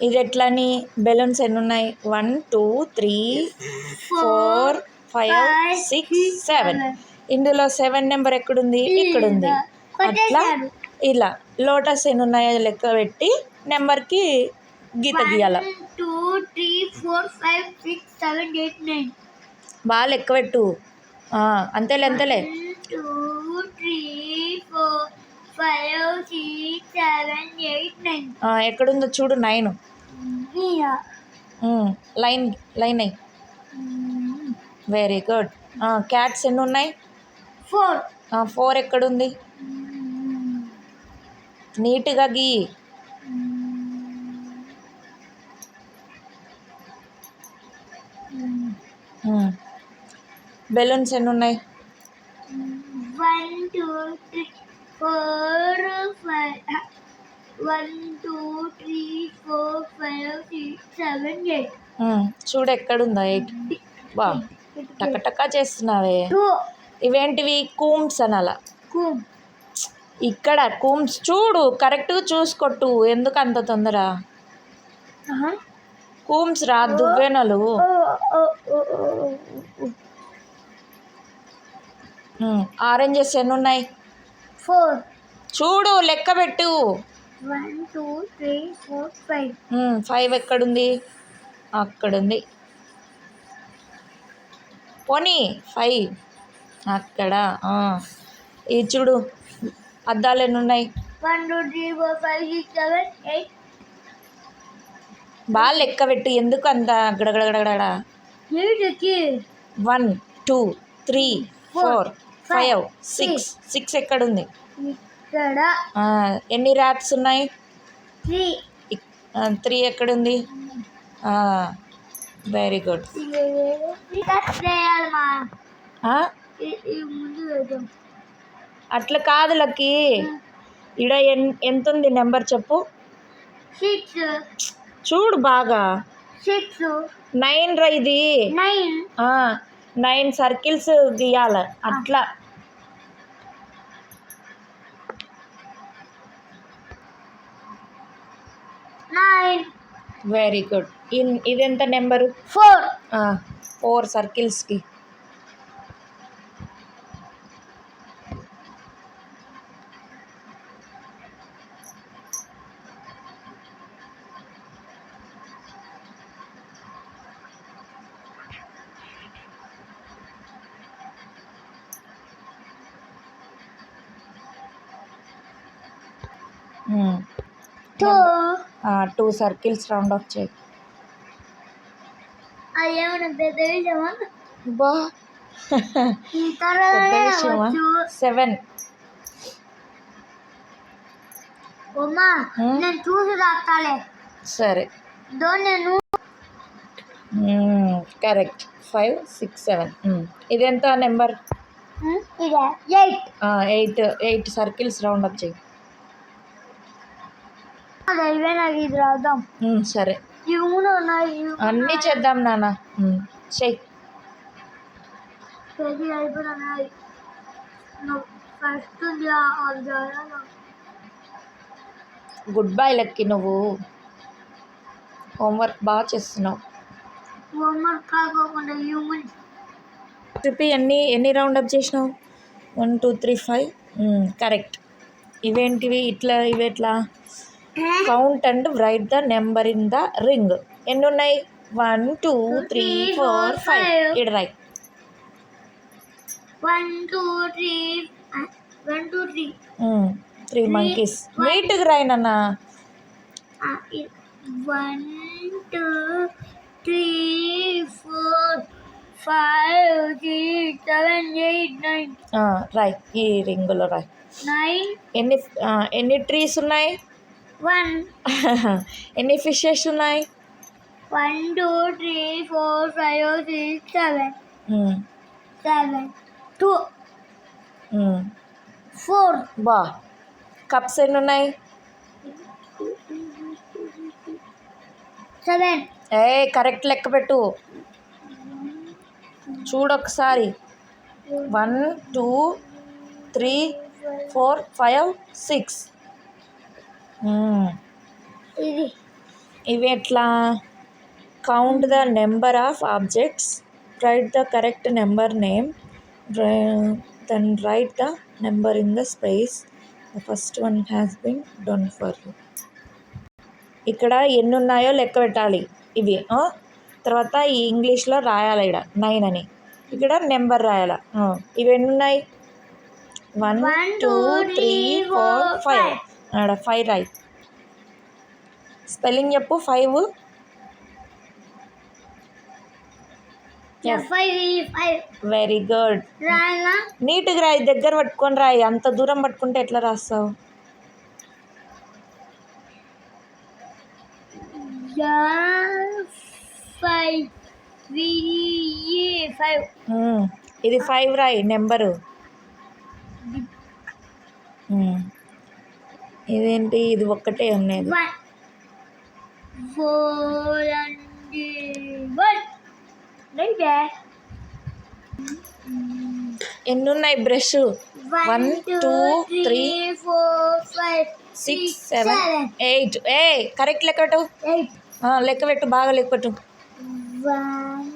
ఇది ఎట్లని బెలూన్స్ ఎన్ని ఉన్నాయి 1 2 3 4 5 6 7 ఇందులో 7 నెంబర్ ఎక్కడుంది ఇక్కడుంది అట్లా ఇలా లోటస్ ఎన్ని ఉన్నాయో లెక్క పెట్టి నెంబర్కి గీత గీయాల 2 3 4 5 6 7 8 9 బాగా లెక్క పెట్టు అంతేలే 2 3 4 5 6 7 8 9 ఎక్కడుందో చూడు 9 లైన్ అయ్యి వెరీ గుడ్ క్యాట్స్ ఎన్ని ఉన్నాయి 4 ఎక్కడుంది నీట్గా గీ బెలూన్స్ ఎన్ని ఉన్నాయి 1 2 3 4 5 1 2 3 4 5 6 7 8 చూడు ఎక్కడుందా 8 బా టకటకా చేస్తున్నావే ఇవేంటివి కూమ్స్ అనాల ఇక్కడ కూమ్స్ చూడు కరెక్ట్గా చూసుకొట్టు ఎందుకు అంత తొందర కూమ్స్ రా దువ్వెనలు ఆరెంజెస్ ఎన్ని ఉన్నాయి 4 చూడు లెక్క పెట్టు 1 2 3 4 5 5 ఎక్కడుంది అక్కడుంది పోనీ 5 అక్కడ ఇది చూడు అద్దాలు ఎన్ని ఉన్నాయి 1 2 3 4 5 6 7 8 బాగా లెక్క పెట్టు ఎందుకు అంత గడగడగడగడ 1 2 3 4 5 6 ఎక్కడుంది ఇక్కడ ఎన్ని ర్యాట్స్ ఉన్నాయి 3 3 ఎక్కడుంది వెరీ గుడ్ అట్లా కాదు లక్కీ ఇడ ఎంత ఉంది నెంబర్ చెప్పు 6 చూడు బాగా 6 9 రా ఇది 9 సర్కిల్స్ గీయాల అట్లా వెరీ గుడ్ ఇదెంత నెంబరు 4 సర్కిల్స్కి టూ సర్కిల్స్ రౌండ్ ఆఫ్ చేయి బా పెద్ద విషయమా 7 నేను చూసి రాస్తాలే సరే నేను కరెక్ట్ 5 6 7 ఇదెంత నెంబర్ 8 సర్కిల్స్ రౌండ్ అప్ చేయి ఇది రాద్దాం సరే ఇవి కూడా ఉన్నాయి అన్నీ చేద్దాం నాన్న చెయ్యి అయిపోయినాయి ఫస్ట్ గుడ్ బై లక్కి నువ్వు హోంవర్క్ బాగా చేస్తున్నావు హోంవర్క్ కాకుండా హ్యూమన్ చెప్పి ఎన్ని రౌండ్ అప్ చేసినావు 1 2 3 5 కరెక్ట్ ఇవేంటివి ఇట్లా ఇవి ఎట్లా count and right the number in the ring ఎన్ని ఉన్నాయి 1 2 3 4 5 ఇడ రైట్ 1 2 3 3 మంకీస్ నీట్గా రాయి నాన్న 1 2 3 4 5 6 7 8 9 రాయ్ ఈ రింగులో రాయ్ 9 ఎన్ని ట్రీస్ ఉన్నాయి 1 ఎన్ని ఫిషెస్ ఉన్నాయి 1 2 3 4 5 6 7 2 4 బా కప్స్ ఎన్ని ఉన్నాయి 7 కరెక్ట్ లెక్క పెట్టు చూడు ఒకసారి 1 2 3 4 5 6 ఇది ఇవి ఎట్లా? Count the number of objects, write the correct number name, then write the number in the space, the first one has been done for you. ఇక్కడ ఎన్ని ఉన్నాయో లెక్క పెట్టాలి ఇవి. తర్వాత ఈ ఇంగ్లీష్లో రాయాలి ఇక్కడ 9 అని, ఇక్కడ నెంబర్ రాయాలి. ఇవి ఎన్ని ఉన్నాయి? 1 2 3 4 5. ఆడ 5 రాయి. స్పెల్లింగ్ చెప్పు 5. Very good. నీట్గా రాయి, దగ్గర పట్టుకొని రాయి. అంత దూరం పట్టుకుంటే ఎట్లా రాస్తావు? ఇది 5 రాయి నెంబరు. ఇదేంటి? ఇది ఒక్కటే ఉన్నది. 401. ఎన్ని ఉన్నాయి బ్రష్? 1 2 3 4 5 6 7 8. కరెక్ట్ లెక్క పెట్టు. 8. లెక్క పెట్టు, బాగా లెక్క పెట్టు. 1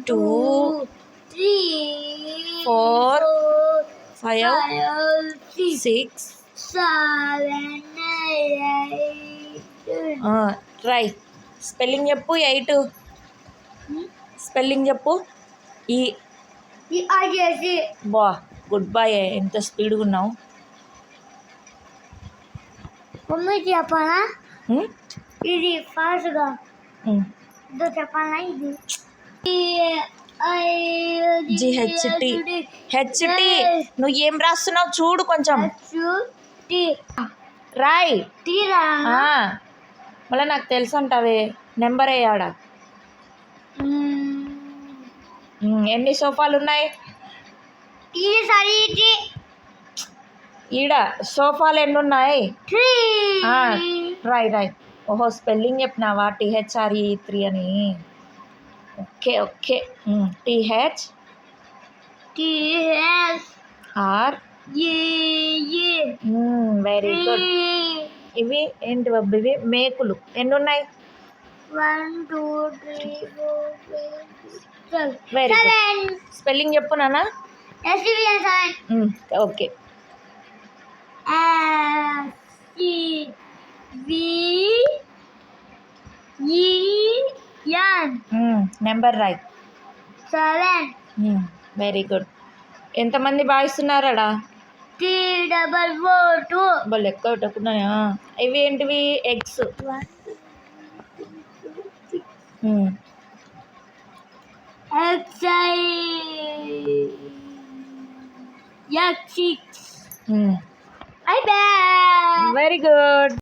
2 3 4 5 6. 7 8. ట్రై. స్పెల్లింగ్ చెప్పు. 8 స్పెల్లింగ్ చెప్పు. ఈ బా గుడ్ బాయ్. ఎంత స్పీడ్గా ఉన్నావు. మమ్మీ చెప్పాలా? ఇది ఫాస్ట్గా చెప్పాలా? ఇది జిహెచ్టి. హెచ్టి. నువ్వు ఏం రాస్తున్నావు చూడు కొంచెం. రాయ్. మళ్ళీ నాకు తెలుసు అంటావే. నెంబర్ అయ్యాడా? ఎన్ని సోఫాలు ఉన్నాయి? ఈడ సోఫాలు ఎన్ని ఉన్నాయి? రాయ్. ఓహో, స్పెల్లింగ్ చెప్పినావా? THRE3 అని. ఓకే. THR very good. ఇవి ఏంటి బాబు? ఇవి మేకులు. ఎన్ని ఉన్నాయి? 1 2 3 4 5 6 వెరీ గుడ్. స్పెల్లింగ్ చెప్పు నాన్న. ఓకే. నెంబర్ రాయ్. 7. Very good. ఎంతమంది భావిస్తున్నారాడా? 3 4 4 2. వాళ్ళు ఎక్కువ పెట్టకుండా. ఇవి ఏంటివి? ఎగ్స్. 6. Very good.